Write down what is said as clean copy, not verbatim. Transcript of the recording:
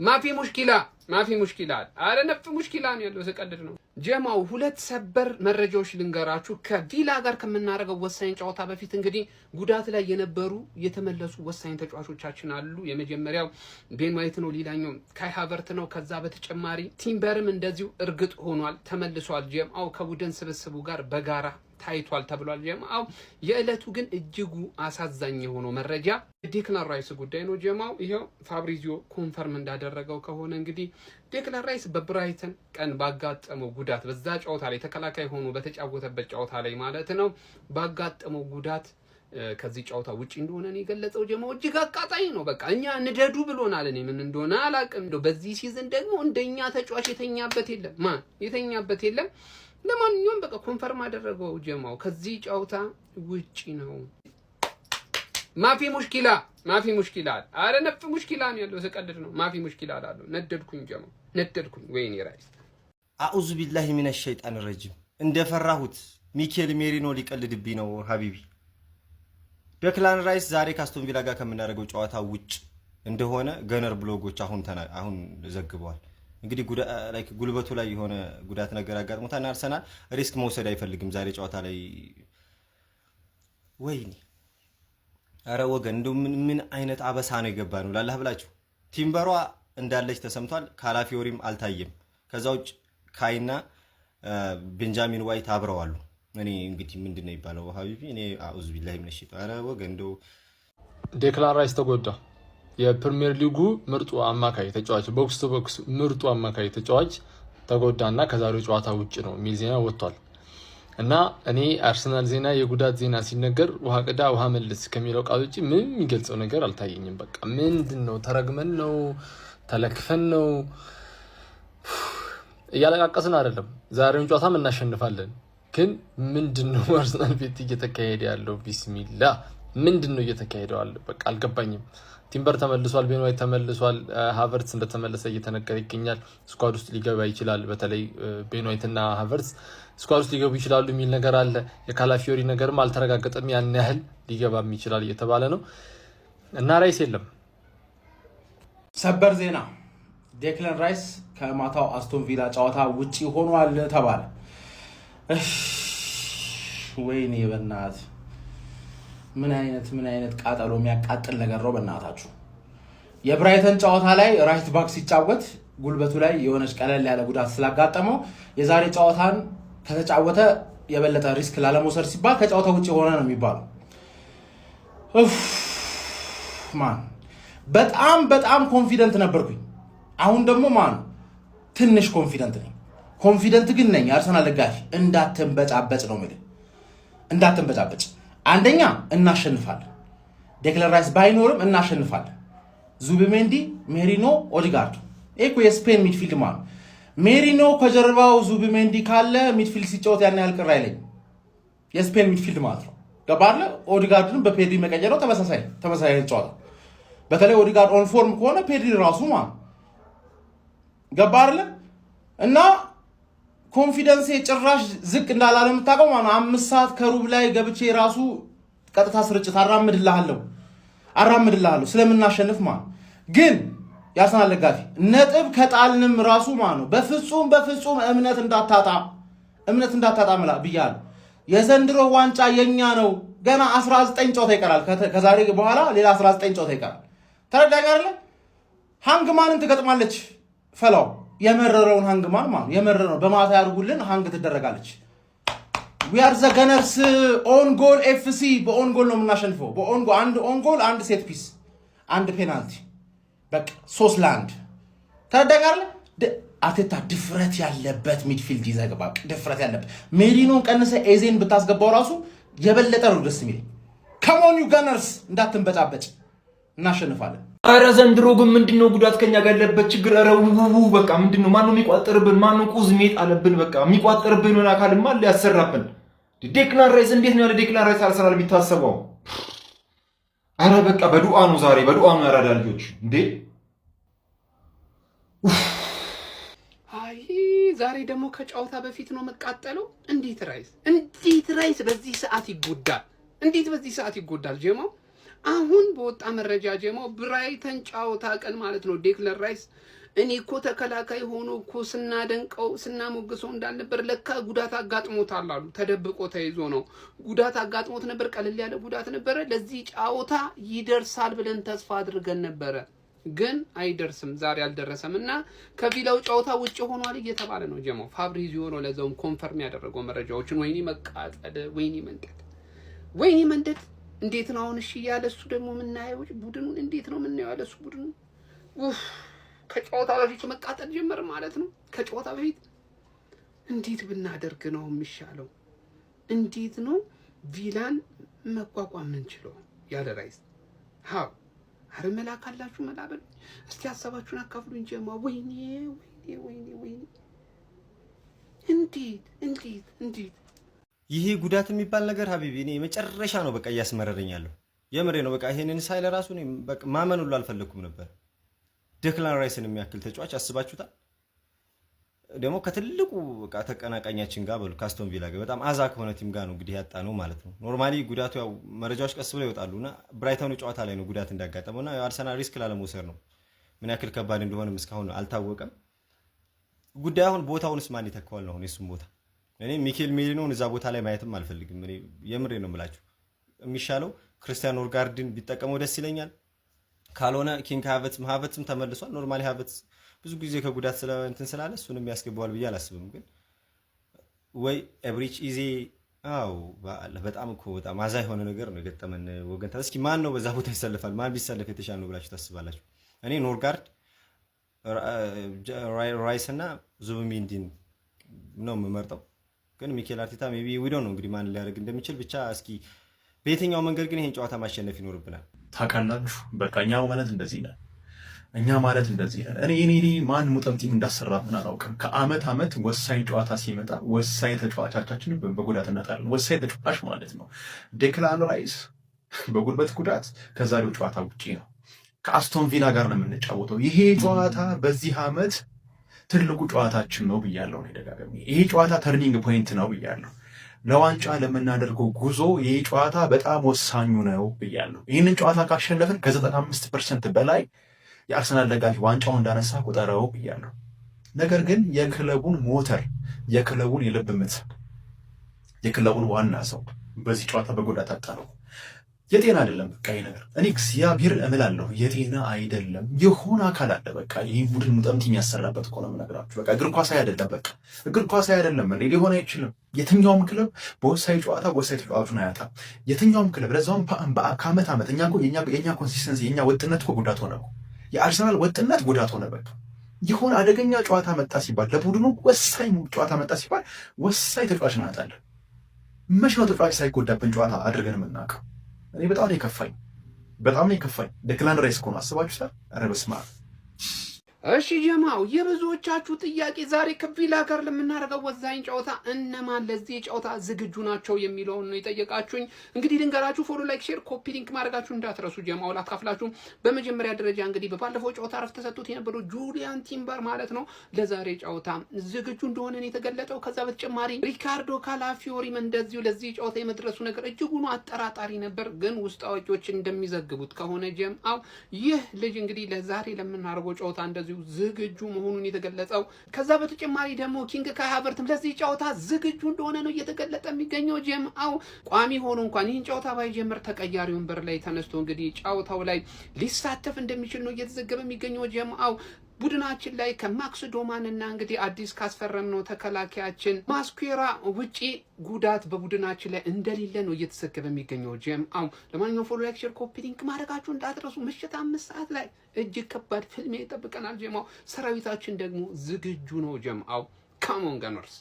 ማፊ ሙሽኪላ አረ ነፍ ሙሽኪላ ነው ያለው ተቀደድ ነው ጀማው ሁለት ሰበር መረጃዎች ልንገራችሁ ከቪላ ጋር ከመናረገው ወሳኝ ጨዋታ በፊት እንግዲህ ጉዳት ላይ የነበሩ የተመለሱ ወሳኝ ተጫዋቾቻችን አሉ የመጀመሪያው ቤን ዋይት ነው ሌላኛው ካይ ሃቨርት ነው ከዛ በተጨማሪ ቲምበርም እንደዚሁ እርግጥ ሆኗል ተመልሷል ጀማው ከቡድን ስብስቡ ጋር በጋራ ታይቷል ተብሏል ጀማው የዕለቱ ግን እጅጉ አሳዛኝ የሆነ መረጃ ዴክላን ራይስ ጉዳይ ነው ጀማው ይሄው ፋብሪዚዮ ኮንፈርም እንዳደረገው ከሆነ እንግዲህ ዴክላን ራይስ በብራይተን ቀን ባጋጠመው ጉዳት በዛ ጨዋታ ላይ ተከላካይ ሆኖ በተጫወተበት ጨዋታ ላይ ማለት ነው ባጋጠመው ጉዳት ከዚህ ጨዋታ ውጪ እንደሆነ ነው የገለጸው ጀማው እጅግ አቃጣይ ነው በቃ እኛ እንደዱ ብሎናል እኔ ምን እንደሆነ አላቅም በዚህ ሲዝን ደግሞ እንደኛ ተጫዋች የተኛበት የለም ለማንኛውም በቃ ኮንፈርም አደረገው ጀማው ከዚህ ጨዋታ ውጪ ነው ማፊ ሙሽኪላ አረ ነፍ ሙሽኪላ ነው ያለው ተቀደድ ነው ማፊ ሙሽኪላ አላለው ነደድኩኝ ወይኔ ራይስ አኡዙ ቢላሂ ሚነሽ ሸይጣን ረጂም እንደፈራሁት ሚኬል ሜሪኖ ሊቀልድብኝ ነው ሀቢቢ ዴክላን ራይስ ዛሬ ካስቶን ቪላ ጋር ከምናደርገው ጨዋታ ውጭ እንደሆነ ገነር ብሎጎች አሁን ዘግበዋል እንግዲህ ጉልበቱ ላይ የሆነ ጉዳት ነገር አጋጥሞታል አርሰናል ሪስክ መውሰድ አይፈልግም ዛሬ ጨዋታ ላይ ወይኔ አረ ወገን እንደው ምን አይነት አበሳ ነው የገባ ነው ላላህ ብላችሁ ቲምበሯ እንዳለች ተሰምቷል ካላፊዮሪም አልታየም ከዛውጭ ካይና ቤንጃሚን ዋይት አብረዋሉ እኔ እንግዲህ ምንድነው ይባለው ሀቢቢ እኔ አኡዝ ቢላሂ ሚነሽ ሸይጣን አረ ወገን እንደው ዴክላን ራይስ ተጎዳ የፕሪሚየር ሊጉ ምርጡ አማካይ ተጫዋች ቦክስ ቱ ቦክስ ምርጡ አማካይ ተጫዋች ተጎዳና ከዛሬው ጨዋታ ውጪ ነው ሚል ዜና ወጥቷል እና እኔ አርሰናል ዜና የጉዳት ዜና ሲነገር ውሃ ቅዳ ውሃ መልስ ከሚለው ቃል ውጪ ምንም የሚገልጸው ነገር አልታየኝም በቃ ምንድነው ተረግመን ነው ተለክፈን ነው እያለቃቀስን አይደለም ዛሬውን ጨዋታ እናሸንፋለን ግን ምንድነው አርሰናል ቤት እየተካሄደ ያለው ቢስሚላህ ምንድነው እየተካሄደው አለ በቃ አልገባኝም ቲምበር ተመልሷል ቤን ዋይት ተመልሷል ሃቨርትስ እንደተመለሰ እየተነገረ ይገኛል ስኳድ ውስጥ ሊገባ ይችላል በተለይ ቤን ዋይት እና ሃቨርትስ ስኳድ ውስጥ ሊገቡ ይችላሉ የሚል ነገር አለ የካላፊዮሪ ነገርም አልተረጋገጠም ያን ያህል ሊገባም ይችላል እየተባለ ነው እና ራይስ የለም ሰበር ዜና ዴክላን ራይስ ከማታው አስቶን ቪላ ጨዋታ ውጪ ሆኗል ተባለ ወይኔ በእናት ምን አይነት ቃጠሎ የሚያቃጥል ነገር ነው በእናታችሁ የብራይተን ጨዋታ ላይ ራይት ባክ ሲጫወት ጉልበቱ ላይ የሆነች ቀለል ያለ ጉዳት ስላጋጠመው የዛሬ ጨዋታን ከተጫወተ የበለጠ ሪስክ ላለመውሰድ ሲባል ከጨዋታ ውጪ ሆነ ነው የሚባለው ማን በጣም ኮንፊደንት ነበርኩኝ አሁን ደግሞ ማን ትንሽ ኮንፊደንት ግን ነኝ አርሰናል ደጋፊ እንዳትንበጫበጭ ነው ማለት እንዳትንበጫበጭ አንደኛ እናሸንፋለን ዴክላን ራይስ ባይኖርም እናሸንፋለን ዙቢሜንዲ ሜሪኖ ኦዲጋርድ እኮ የስፔን ሚድፊልድ ማን ሜሪኖ ከጀርባው ዙቢሜንዲ ካለ ሚድፊልድ ሲጫወት ያን ያህል ቅር አይለኝ የስፔን ሚድፊልድ ማለት ነው ገባለ ኦዲጋርድን በፔድሪ መቀየረው ተመሳሳይ ጨዋታ በተለይ ኦዲጋርድ ኦን ፎርም ከሆነ ፔድሪ ራሱ ማን ገባለ እና ኮንፊደንስ ጭራሽ ዝቅ እንዳላለ የምታውቀው ማለት 5 ሰዓት ከሩብ ላይ ገብቼ ራሱ ቀጥታ ስርጭት አራምድልሃለሁ ስለምናሸንፍ ማለት ግን ያርሰናል ደጋፊ ነጥብ ከጣልንም ራሱ ማለት ነው በፍጹም እምነት እንዳታጣ መላ ብያለሁ የዘንድሮ ዋንጫ የኛ ነው ገና 19 ጨዋታ ይቀራል ከዛሬ በኋላ ሌላ 19 ጨዋታ ይቀራል ተረዳኝ አይደል ሃንግማንን ትገጥማለች ፈላው የመረረውን ሃንግማን ማለት የመረረው በማታ ያርጉልን ሃንግ ትደረጋለች we are the gunners on goal fc በኦን ጎል ነው የምናሸንፈው በኦን ጎል አንድ ኦን ጎል አንድ ሴት ፒስ አንድ ፔናልቲ በቃ 3-1 ተረዳኝ አይደል አርቴታ ድፍረት ያለበት ሚድፊልድ ይዘግባ ድፍረት ያለበት ሜሪኖን ቀንሰ ኤዜን ብታስገባው ራሱ የበለጠ ነው ደስ የሚል come on you gunners እንዳትንበጫበጭ እናሸንፋለን አረ ዘንድሮ ግን ምንድነው ጉዳት ከኛ ጋር ያለበት ችግር አረው በቃ ምንድነው ማነው የሚቋጠርብን ማነው ቁዝሜት አለብን በቃ የሚቋጠርብን ሆነ አካልማ ሊያሰራብን ዴክላን ራይስ እንዴት ነው ዴክላን ራይስ አርሰናል ቢታሰበው አረ በቃ በዱአ ነው ዛሬ በዱአ ነው ያራዳ ልጆች እንዴ አይ ዛሬ ደግሞ ከጨዋታ በፊት ነው መቃጠለው እንዴት ራይስ በዚህ ሰዓት ይጎዳል ጀማው አሁን በወጣ መረጃ ጀማው ብራይተን ጨዋታ ቀን ማለት ነው ዴክለር ራይስ እኔ እኮ ተከላካይ ሆኖ እኮ ስናደንቀው ስናሞግሰው እንዳልነበር ለካ ጉዳት አጋጥሞታል አሉ። ተደብቆ ተይዞ ነው ጉዳት አጋጥሞት ነበር። ቀለል ያለ ጉዳት ነበረ። ለዚህ ጨዋታ ይደርሳል ብለን ተስፋ አድርገን ነበረ፣ ግን አይደርስም። ዛሬ አልደረሰም እና ከቪላው ጨዋታ ውጭ ሆኗል እየተባለ ነው ጀማው። ፋብሪዚዮ ነው ለዛውም ኮንፈርም ያደረገው መረጃዎችን። ወይኔ መቃጠል፣ ወይኔ መንደድ እንዴት ነው አሁን? እሺ ያለሱ ደግሞ የምናየው ቡድኑን እንዴት ነው የምናየው? ያለሱ ቡድኑ ከጨዋታ በፊት መቃጠል ጀመር ማለት ነው። ከጨዋታ በፊት እንዴት ብናደርግ ነው የሚሻለው? እንዴት ነው ቪላን መቋቋም የምንችለው? ያለ ራይስ ሃው አረ መላክ አላችሁ መላበል እስቲ ሐሳባችሁን አካፍሉኝ ጀማ። ወይኔ እንዴት ይሄ ጉዳት የሚባል ነገር ሀቢቢ እኔ መጨረሻ ነው በቃ እያስመረረኛለሁ። የምሬ ነው በቃ ይሄንን ሳይለ ራሱ እኔ በቃ ማመን ሁሉ አልፈለኩም ነበር። ዴክላን ራይስን የሚያክል ተጫዋች አስባችሁታል? ደግሞ ከትልቁ በቃ ተቀናቃኛችን ጋር በሉ ካስቶን ቪላ ጋር በጣም አዛ ከሆነ ቲም ጋር ነው እንግዲህ ያጣ ነው ማለት ነው። ኖርማሊ ጉዳቱ ያው መረጃዎች ቀስ ብለው ይወጣሉና ብራይተኑ ጨዋታ ላይ ነው ጉዳት እንዳጋጠመውና አርሰናል ሪስክ ላለመውሰድ ነው። ምን ያክል ከባድ እንደሆነም እስካሁን አልታወቀም። ጉዳዩ አሁን ቦታውንስ ማን ይተካዋል ነው እሱም ቦታ እኔ ሚኬል ሜሪኖን እዛ ቦታ ላይ ማየትም አልፈልግም። እኔ የምሬ ነው የምላችሁ። የሚሻለው ክርስቲያን ኖርጋርድን ቢጠቀመው ደስ ይለኛል። ካልሆነ ኪንግ ሃቨርትዝም ተመልሷል። ኖርማሊ ሃቨርትዝ ብዙ ጊዜ ከጉዳት እንትን ስላለ እሱንም ያስገባዋል ብዬ አላስብም። ግን ወይ ኤብሪች ኢዜ በጣም አዛ የሆነ ነገር ነው የገጠመን ወገን። እስኪ ማን ነው በዛ ቦታ ይሰልፋል? ማን ቢሰልፍ የተሻለ ነው ብላችሁ ታስባላችሁ? እኔ ኖርጋርድ፣ ራይስ እና ዙቢሜንዲን ነው የምመርጠው። ግን ሚኬል አርቴታ ሜቢ ዊዶ ነው እንግዲህ ማን ሊያደርግ እንደሚችል ብቻ። እስኪ በየትኛው መንገድ ግን ይሄን ጨዋታ ማሸነፍ ይኖርብናል። ታውቃላችሁ በቃ እኛ ማለት እንደዚህ ነን። እኔ ማን ሙጠምጢም እንዳሰራ ምን አላውቅም። ከአመት ዓመት ወሳኝ ጨዋታ ሲመጣ ወሳኝ ተጫዋቻችንን በጉዳት እናጣለን። ወሳኝ ተጫዋች ማለት ነው ዴክላን ራይስ በጉልበት ጉዳት ከዛሬው ጨዋታ ውጪ ነው። ከአስቶን ቪላ ጋር ነው የምንጫወተው። ይሄ ጨዋታ በዚህ ዓመት ትልቁ ጨዋታችን ነው ብያለሁ። ደጋግሜ ይሄ ጨዋታ ተርኒንግ ፖይንት ነው ብያለሁ። ለዋንጫ ለምናደርገው ጉዞ ይሄ ጨዋታ በጣም ወሳኙ ነው ብያለሁ። ይህንን ጨዋታ ካሸነፍን ከ95% በላይ የአርሰናል ደጋፊ ዋንጫውን እንዳነሳ ቁጠረው ብያለሁ። ነገር ግን የክለቡን ሞተር፣ የክለቡን የልብ ምት፣ የክለቡን ዋና ሰው በዚህ ጨዋታ በጉዳት አጣነው። የጤና አይደለም በቃ ይሄ ነገር እኔ እግዚአብሔር እምላለሁ የጤና አይደለም። የሆነ አካል አለ በቃ ይህ ቡድን ሙጠምጢም የሚያሰራበት እኮ ነው የምነግራችሁ። በቃ እግር ኳስ አይደለም፣ በቃ እግር ኳስ አይደለም እንዴ ሊሆን አይችልም። የትኛውም ክለብ በወሳኝ ጨዋታ ወሳኝ ተጫዋቹን አያጣም። የትኛውም ክለብ ለዛውም ከዓመት ዓመት እኛ እኮ የኛ ኮንሲስተንሲ የኛ ወጥነት እኮ ጉዳት ሆነ እኮ የአርሰናል ወጥነት ጉዳት ሆነ። በቃ የሆነ አደገኛ ጨዋታ መጣ ሲባል ለቡድኑ ወሳኝ ጨዋታ መጣ ሲባል ወሳኝ ተጫዋች እናጣለን። መቼ ነው ተጫዋች ሳይጎዳብን ጨዋታ አድርገን የምናውቀው? እኔ በጣም ነው የከፋኝ። ዴክላን ራይስ እኮ ነው አስባችሁታል? ኧረ በስመ አብ። እሺ ጀማው የብዙዎቻችሁ ጥያቄ ዛሬ ከቪላ ጋር ለምናደርገው ወሳኝ ጨዋታ እነማን ለዚህ ጨዋታ ዝግጁ ናቸው የሚለውን ነው የጠየቃችሁኝ። እንግዲህ ልንገራችሁ፣ ፎሎ፣ ላይክ፣ ሼር፣ ኮፒ ሊንክ ማድረጋችሁ እንዳትረሱ። ጀማው ላካፍላችሁ። በመጀመሪያ ደረጃ እንግዲህ በባለፈው ጨዋታ ረፍት ተሰጥቶት የነበረው ጁሊያን ቲምበር ማለት ነው ለዛሬ ጨዋታ ዝግጁ እንደሆነ ነው የተገለጠው። ከዛ በተጨማሪ ሪካርዶ ካላፊዮሪም እንደዚሁ ለዚህ ጨዋታ የመድረሱ ነገር እጅጉን አጠራጣሪ ነበር። ግን ውስጥ አዋቂዎች እንደሚዘግቡት ከሆነ ጀማው ይህ ልጅ እንግዲህ ለዛሬ ለምናደርገው ጨዋታ እንደዚሁ ዝግጁ መሆኑን የተገለጸው። ከዛ በተጨማሪ ደግሞ ኪንግ ካይ ሃቨርትም ለዚህ ጨዋታ ዝግጁ እንደሆነ ነው እየተገለጠ የሚገኘው። ጀምአው ቋሚ ሆኖ እንኳን ይህን ጨዋታ ባይጀምር ተቀያሪ ወንበር ላይ ተነስቶ እንግዲህ ጨዋታው ላይ ሊሳተፍ እንደሚችል ነው እየተዘገበ የሚገኘው። ጀምአው ቡድናችን ላይ ከማክስ ዶማን እና እንግዲህ አዲስ ካስፈረምነው ተከላካያችን ማስኩዌራ ውጪ ጉዳት በቡድናችን ላይ እንደሌለ ነው እየተዘገበ የሚገኘው። ጀምአው ለማንኛውም ፎሎ፣ ላይክ፣ ሼር፣ ኮፒ ሊንክ ማድረጋችሁ እንዳትረሱ። ምሽት 5 ሰዓት ላይ እጅግ ከባድ ፍልሚያ ይጠብቀናል። ጀምአው ሰራዊታችን ደግሞ ዝግጁ ነው። ጀምአው ካሞን ጋነርስ